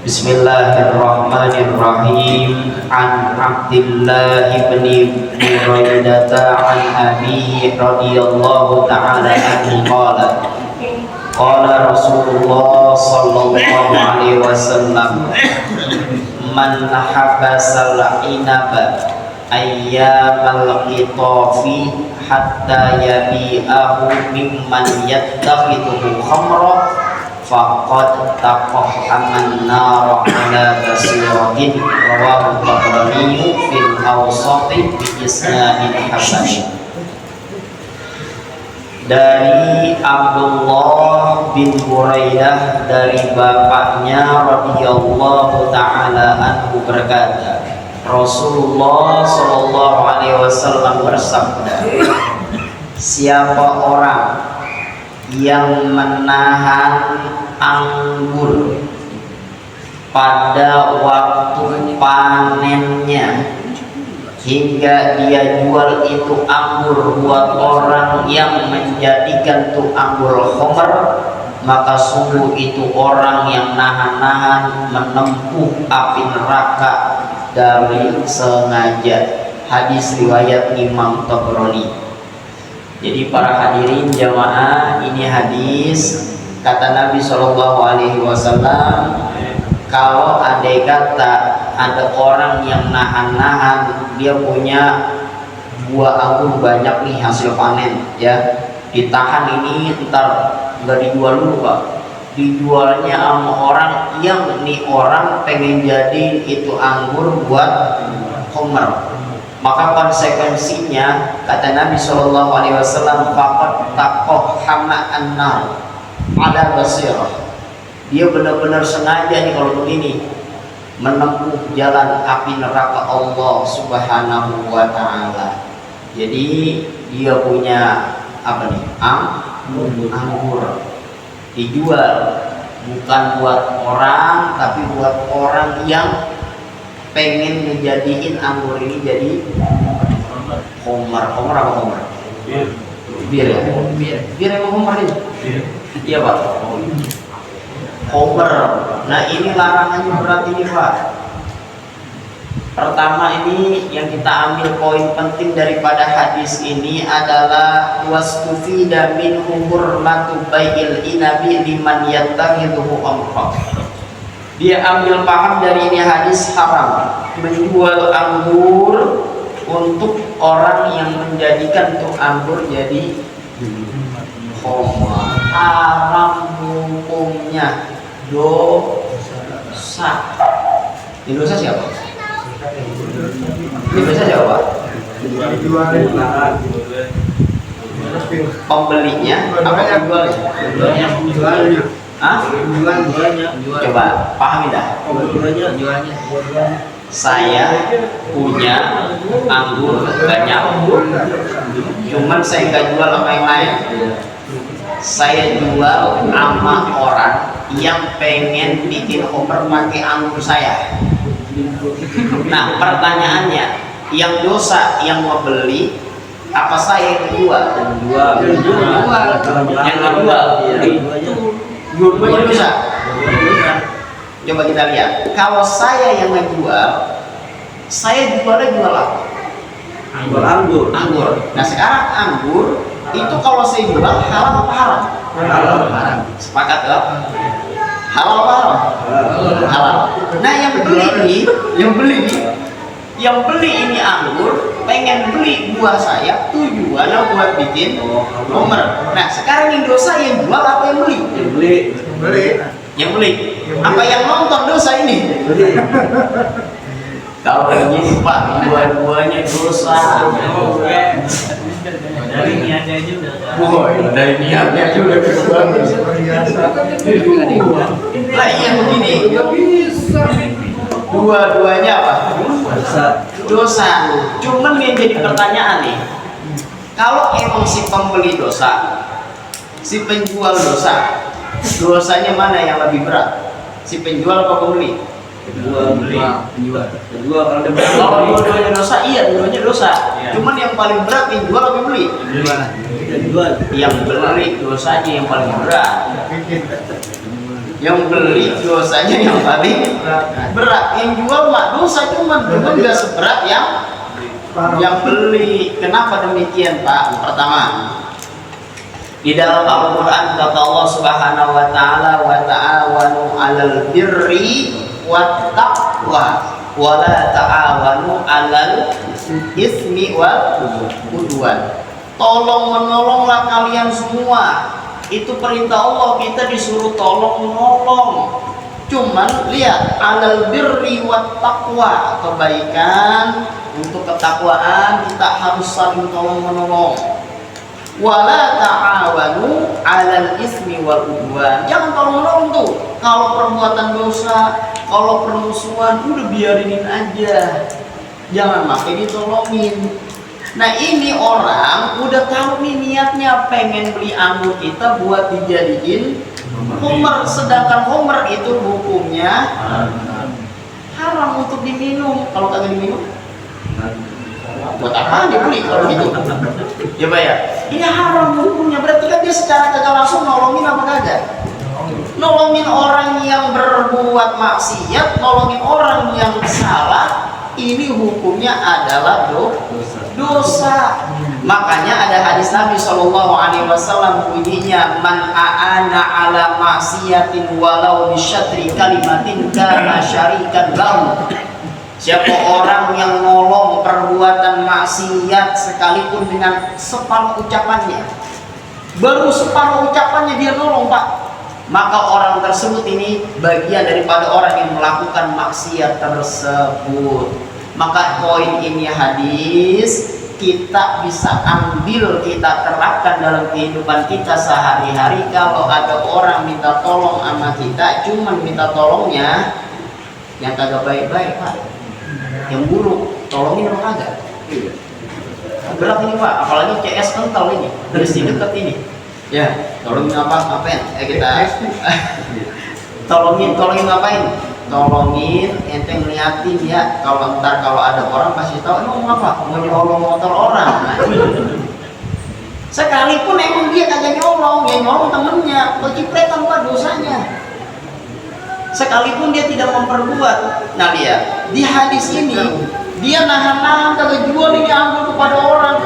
Bismillahirrahmanirrahim. An Abdillah bin Buraidah an abihi radhiyallahu ta'ala anhu qala qala Rasulullah sallallahu alaihi wasallam man habasal inaba ayyamal qitafi hatta yabi'ahu mimman yattakhidhu khamra faqad taqahhaman nar ala basiratin rawahu Tabrani fil awsati bi isnadin hasan. Dari Abdullah bin Buraidah dari bapaknya radhiyallahu taala anhu berkata, Rasulullah sallallahu alaihi wasallam bersabda, siapa orang yang menahan anggur pada waktu panennya hingga dia jual itu anggur buat orang yang menjadikan itu anggur khamr, maka sungguh itu orang yang nahan-nahan menempuh api neraka dari sengaja. Hadis riwayat Imam Tabrani. Jadi para hadirin jamaah, ini hadis kata Nabi Shallallahu Alaihi Wasallam, kalau andai kata ada orang yang nahan-nahan, dia punya buah anggur banyak nih hasil panen, ya ditahan ini ntar nggak dijual dulu pak, dijualnya sama orang yang nih orang pengen jadi itu anggur buat khamr. Maka konsekuensinya kata Nabi Shallallahu Alaihi Wasallam, faqad taqahhama an-nar ala basirah. Dia benar-benar sengaja nih kalau begini menempuh jalan api neraka Allah Subhanahu wa Ta'ala. Jadi dia punya apa nih? Anggur dijual bukan buat orang, tapi buat orang yang pengen ngejadiin anggur ini jadi khamr. Khamr apa khamr? Bir ya? Bir apa khamr ini? Iya pak. Khamr. Nah ini larangannya berat ini pak. Pertama ini yang kita ambil poin penting daripada hadis ini adalah wastufida min hurmatu bai'il inabi liman yattakhidhu amra. Dia ambil paham dari ini hadis haram menjual anggur untuk orang yang menjadikan tuh anggur jadi khamr. Haram hukumnya dosa. Ini dosa siapa? Ini dosa siapa? Pembelinya apa penjualnya? Coba pahami dah. Saya punya anggur banyak, cuman saya nggak jual sama yang lain. Saya jual sama orang yang pengen bikin khamr pakai anggur saya. Nah pertanyaannya, yang dosa yang mau beli apa saya yang jual? Yang jual. Dua-duanya dosa. Coba kita lihat. Kalau saya yang menjual, saya jualnya jual apa? Anggur. Nah sekarang anggur itu kalau saya jual halal apa haram? Halal. Sepakat ya? Halal apa haram? Halal. Nah yang beli ini anggur pengen beli buah saya, tujuannya buat bikin khamr. Nah sekarang yang dosa yang jual apa yang beli? Yang beli. Apa yang nonton dosa ini? Kalau begini pak, dua-duanya dosa. Dari niatnya juga. Dari niatnya juga. Lah iya begini. Dua-duanya apa? Dosa. Cuman yang jadi pertanyaan nih, kalau emang si pembeli dosa, si penjual dosa, dosanya mana yang lebih berat? Si penjual apa pembeli? Penjual. Kalau dua-duanya dosa, iya dua-duanya dosa. Cuman yang paling berat yang jual apa beli? Yang beli dosanya yang paling berat. Yang beli dosanya yang paling berat. Yang jual mak dosa cuma nggak seberat yang beli. Kenapa demikian Pak? Pertama, di dalam Al-Quran kata Allah Subhanahu Wa Taala, wa ta'awanu 'alal birri wat taqwa wa la ta'awanu 'alal ismi wal udwan. Tolong menolonglah kalian semua. Itu perintah Allah, kita disuruh tolong menolong. Cuman lihat, 'alal birri wat taqwa, kebaikan untuk ketakwaan kita harus saling tolong menolong. Wala ta'awanu 'alal ismi wal udwan. Jangan tolong menolong tuh. Kalau perbuatan dosa, kalau permusuhan, udah biarinin aja. Jangan makin ditolongin. Nah ini orang udah tahu nih niatnya pengen beli anggur kita buat dijadiin homer, sedangkan homer itu hukumnya haram untuk diminum. Kalau kagak diminum, buat apa dibeli kalau gitu? Ya Pak ya, ini haram hukumnya. Berarti kan dia secara kagak langsung nolongin apa kagak? Nolongin orang yang berbuat maksiat, nolongin orang yang salah. Ini hukumnya adalah dosa. Makanya ada hadis Nabi SAW bunyinya, man a'ana ala maksiatin walau bisyatri kalimatin kana syarikan lahu. Siapa orang yang nolong perbuatan maksiat sekalipun dengan separuh ucapannya, baru separuh ucapannya dia nolong Pak, maka orang tersebut ini bagian daripada orang yang melakukan maksiat tersebut. Maka poin ini hadis kita bisa ambil, kita terapkan dalam kehidupan kita sehari-hari. Kalau ada orang minta tolong sama kita, cuman minta tolongnya yang kagak baik-baik Pak, yang buruk, tolongin apa kagak? Berat ini Pak, apalagi CS kental ini, dari sini deket ini. Ya, tolongin ngapain? Kita tolongin ngapain? Tolongin, ente ngeliatin ya. Kalau ntar kalau ada orang pasti tahu, mau apa? Mau nyolong motor orang. Nah, sekalipun emang dia kagak nyolong, ya nyolong temennya, kecipretan Pak dosanya. Sekalipun dia tidak memperbuat. Nah dia di hadis ini dia nahan-nahan kagak jual ini anggur kepada orang.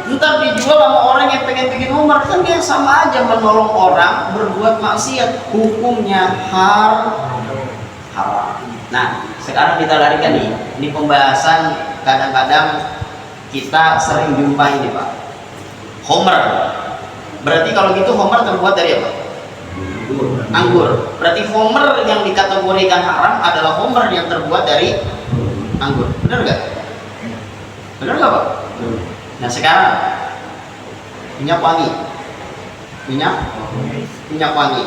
Ntar dijual sama orang yang pengen bikin homer, kan dia sama aja menolong orang berbuat maksiat, hukumnya haram. Nah sekarang kita larikan nih, ini pembahasan kadang-kadang kita sering jumpa ini Pak, homer. Berarti kalau gitu homer terbuat dari apa? Anggur. Berarti homer yang dikategorikan haram adalah homer yang terbuat dari anggur. Benar nggak? Benar nggak Pak? Nah sekarang minyak wangi, minyak wangi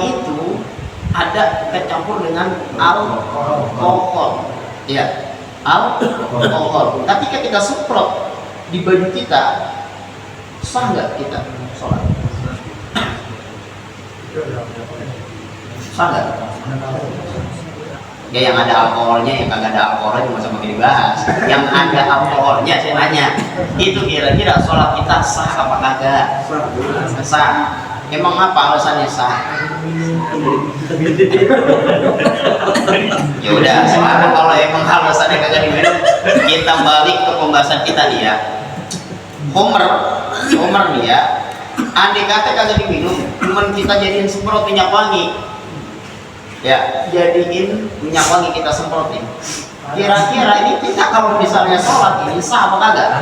itu ada kecampur dengan alkohol, ya, alkohol. Tapi ketika semprot di baju kita, sah nggak kita sholat? Sah nggak? Ya yang ada alkoholnya, yang kagak ada alkoholnya cuma sama dibahas. Yang ada alkoholnya saya nanya, itu kira-kira sholat kita sah apa kagak? Sah. Emang apa alasannya sah? Ya udah, sekarang kalau emang alasannya kagak diminum, kita balik ke pembahasan kita nih ya. Homer nih ya. Andai kata kagak diminum, cuman kita jadiin semprot minyak wangi. Ya, jadiin minyak wangi kita semprotin. Kira-kira ini kita kalau misalnya sholat ini sah apa kagak?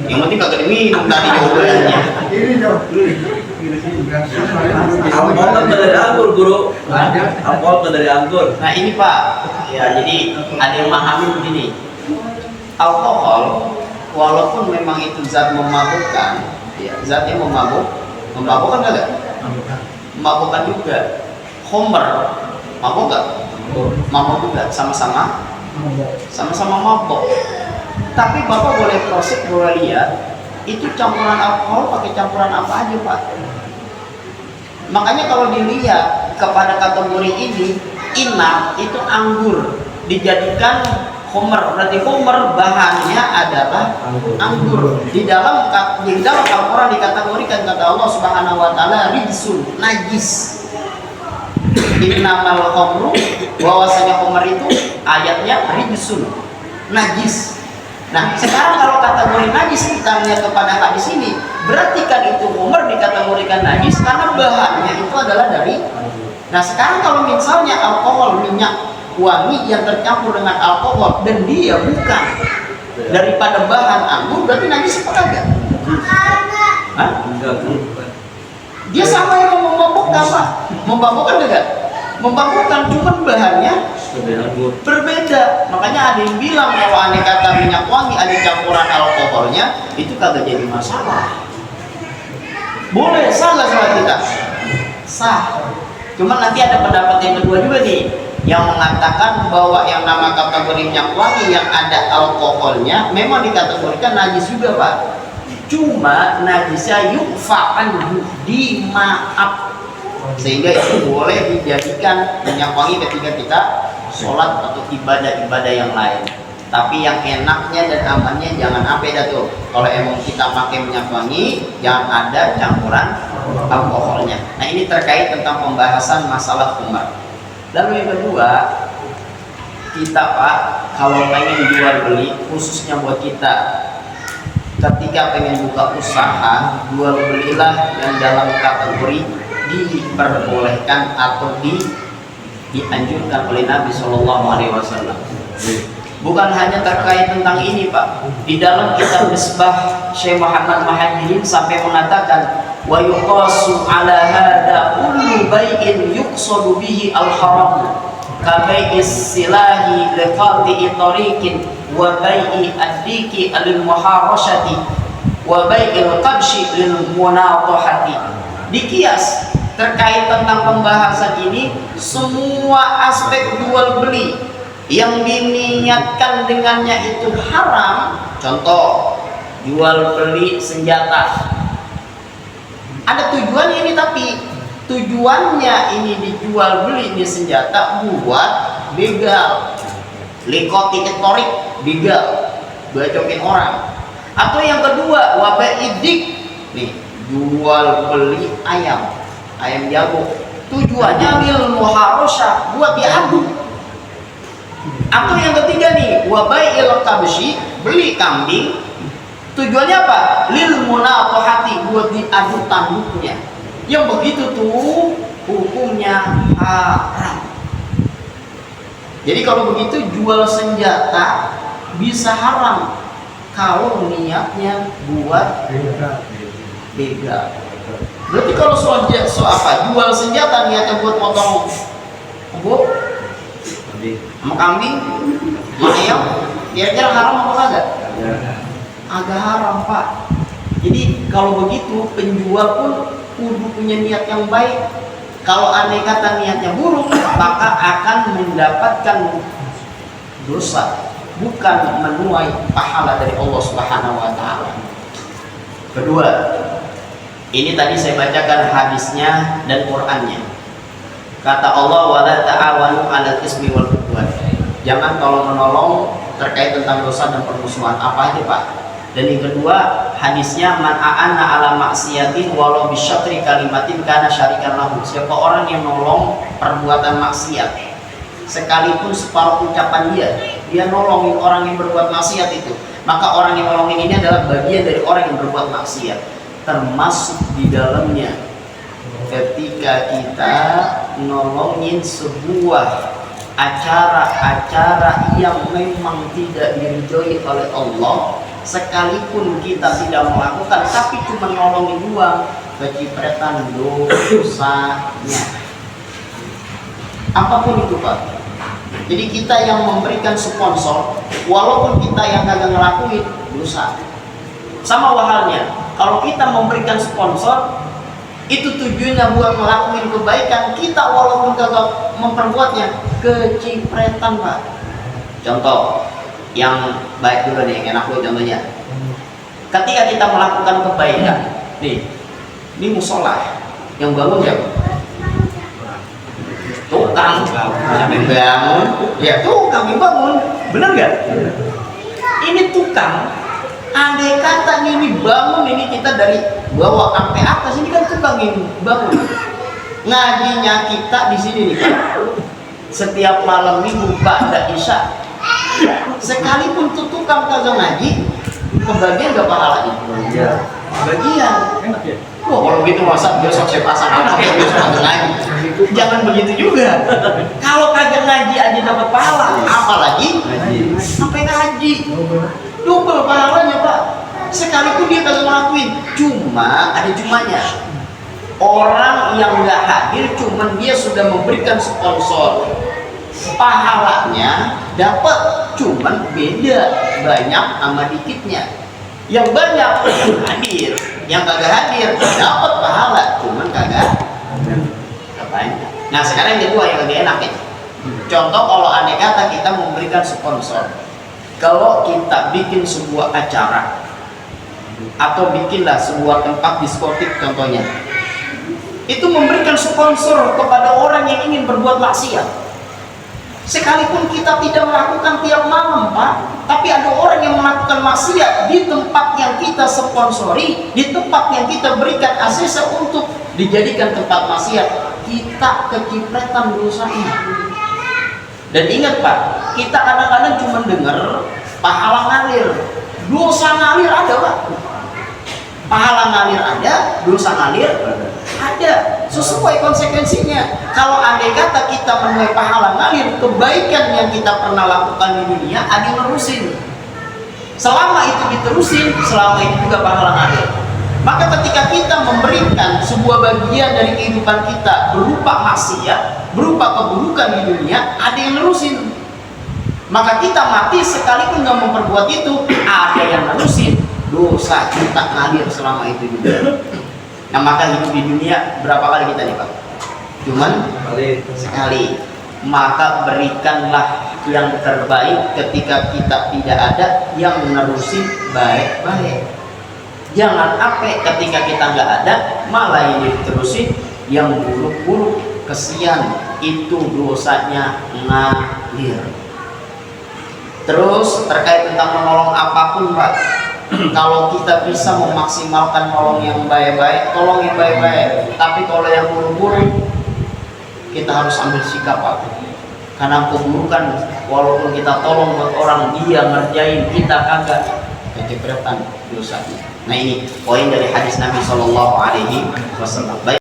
Yang penting kagak diminum tadi jawabannya. Alkohol kan dari anggur, Guru. Alkohol kan dari anggur. Nah ini Pak, ya jadi ada yang memahami begini. Alkohol walaupun memang itu zat memabukkan, ya, zatnya memabukkan kagak? Memabukkan juga. Homer mabuk gak? Mabuk juga, sama-sama mabuk. Tapi Bapak boleh proses, boleh lihat itu campuran alkohol pakai campuran apa aja Pak. Makanya kalau dilihat kepada kategori ini, inar itu anggur dijadikan khomer. Berarti khomer bahannya adalah anggur. Di dalam Al-Quran dikategorikan kata Allah Subhanahu wa taala rijsun, najis. Innamal khamru, bahwasanya khomer itu ayatnya rijsun, najis. Nah, sekarang kalau kategori najis kita lihat kepada hadis ini, berarti kan itu khomer dikategorikan najis karena bahannya itu adalah dari. Nah, sekarang kalau misalnya alkohol, minyak wangi yang tercampur dengan alkohol dan dia bukan daripada bahan anggur, berarti najis apa kagak? Hah? Dia sama yang memabukkan, Pak. Memabukkan enggak? Memabukkan, cuman bahannya berbeda. Makanya ada yang bilang kalau aneh kata minyak wangi ada campuran alkoholnya, itu kagak jadi masalah. Boleh, sah nggak sholat kita? Sah. Cuman nanti ada pendapat yang kedua juga nih, yang mengatakan bahwa yang nama kategori minyak wangi yang ada alkoholnya memang dikategorikan najis juga, Pak. Cuma najisnya yukfa'an, dimaaf, sehingga itu boleh dijadikan minyak wangi ketika kita sholat atau ibadah-ibadah yang lain. Tapi yang enaknya dan amannya jangan apa dah tuh. Kalau emang kita pakai minyak wangi, jangan ada campuran alkoholnya. Nah, ini terkait tentang pembahasan masalah khamar. Lalu yang kedua, kita Pak, kalau pengen jual beli, khususnya buat kita, ketika pengen buka usaha, jual belilah yang dalam kategori diperbolehkan atau dianjurkan oleh Nabi Shallallahu Alaihi Wasallam. Bukan hanya terkait tentang ini, Pak. Di dalam kitab Misbah, Syekh Muhammad Muhajirin sampai mengatakan, wa yuqasu ala hada kullu bai'in yuqsadu bihi al-haram ka bai'is silahi liqati'i tariqin wa bai'i ad-diki lil muharashati wa bai'il qabshi lil munadahati. Dikias terkait tentang pembahasan ini, semua aspek jual beli yang diniatkan dengannya itu haram. Contoh, jual beli senjata. Ada tujuannya ini, tapi tujuannya ini dijual beli ini senjata buat begal, likoti etorik, begal, bacokin orang. Atau yang kedua, wabaidik, nih jual beli ayam jago. Tujuannya lil muharasah, buat diadu. Atau yang ketiga nih, wabai'il kabshi, beli kambing. Tujuannya apa? Lil munadahati, buat diadu tanduknya. Yang begitu tuh hukumnya haram. Jadi kalau begitu jual senjata bisa haram kalau niatnya buat begal. Berarti kalau jual senjata niatnya buat potong sama kambing, sama ayam, kira-kira haram apa kagak? Agak haram, Pak. Jadi kalau begitu penjual pun kudu punya niat yang baik. Kalau aneh kata niatnya buruk, maka akan mendapatkan dosa, bukan menuai pahala dari Allah Subhanahu wa taala. Kedua, ini tadi saya bacakan hadisnya dan Qur'annya. Kata Allah, wala ta'awanu 'alal ismi wal 'udwan. Jangan tolong menolong terkait tentang dosa dan permusuhan. Apa aja, Pak? Dan yang kedua, hadisnya man a'ana 'ala maksiatin walau bisyatri kalimatin kana syarikan lahu. Siapa orang yang nolong perbuatan maksiat, sekalipun separuh ucapan dia nolongin orang yang berbuat maksiat itu, maka orang yang nolongin ini adalah bagian dari orang yang berbuat maksiat. Termasuk di dalamnya ketika kita nolongin sebuah acara-acara yang memang tidak diridhoi oleh Allah, sekalipun kita tidak melakukan tapi cuma nolongin doang, kecipretan dosanya. Apapun itu, Pak. Jadi kita yang memberikan sponsor, walaupun kita yang kagak ngelakuin, dosa. Sama halnya, kalau kita memberikan sponsor, itu tujuannya buat ngelakuin kebaikan, kita walaupun kagak memperbuatnya, kecipretan, Pak. Contoh yang baik dulu nih, yang enak dulu contohnya. Ketika kita melakukan kebaikan, ini musola, yang bangun siapa? Tukang yang bangun, ya tukang yang bangun. Benar nggak? Ini tukang, andai kata ini bangun ini kita dari bawah sampai atas, ini kan tukang ini bangun. Ngajinya kita di sini nih Pak. Setiap malam minggu ba'da isya. Sekalipun tuh tukang kagak ngaji, kebagian gak pahalanya? Iya. Bagian. Enak ya? Wah, kalau gitu masa besok saya pasang anak ya besok kagak ngaji. Jangan begitu juga. Kalau kagak ngaji aja dapat pahala, apalagi Ngaji. sampai ngaji. Double pahalanya Pak. Sekalipun dia kagak ngelakuin, cuma ada cumanya. Orang yang nggak hadir, cuman dia sudah memberikan sponsor, pahalanya dapat, cuman beda banyak sama dikitnya. Yang banyak hadir, yang kagak hadir dapat pahala, cuman kagak banyak. Nah sekarang yang kedua yang lebih enak ya. Contoh kalau andai kata kita memberikan sponsor, kalau kita bikin sebuah acara atau bikinlah sebuah tempat diskotik contohnya, itu memberikan sponsor kepada orang yang ingin berbuat maksiat. Sekalipun kita tidak melakukan tiap malam Pak, tapi ada orang yang melakukan maksiat di tempat yang kita sponsori, di tempat yang kita berikan ACC untuk dijadikan tempat maksiat, kita kecipratan dosanya. Dan ingat Pak, kita kadang-kadang cuma dengar pahala ngalir, dosa ngalir ada Pak. Pahala ngalir ada, dosa ngalir ada, sesuai konsekuensinya. Kalau andai kata kita menuai pahala ngalir, kebaikan yang kita pernah lakukan di dunia ada yang nerusin. Selama itu diterusin, selama itu juga pahala ngalir. Maka ketika kita memberikan sebuah bagian dari kehidupan kita berupa maksiat, berupa keburukan di dunia, ada yang nerusin. Maka kita mati sekalipun nggak memperbuat itu, ada yang nerusin. Dosa kita ngalir selama itu juga. Nah maka hidup di dunia berapa kali kita nih Pak? Cuman sekali. Maka berikanlah yang terbaik ketika kita tidak ada, yang menerusi baik-baik. Jangan apa ketika kita nggak ada malah ini diterusin yang buruk-buruk, kesian, itu dosanya ngalir. Terus terkait tentang menolong apapun Pak, kalau kita bisa memaksimalkan nolong yang baik-baik, tolong yang baik-baik. Tapi kalau yang buruk-buruk, kita harus ambil sikap Pak. Karena keburukan, walaupun kita tolong buat orang, dia ngerjain, kita kagak, kecipratan dosanya. Nah ini poin dari hadis Nabi SAW.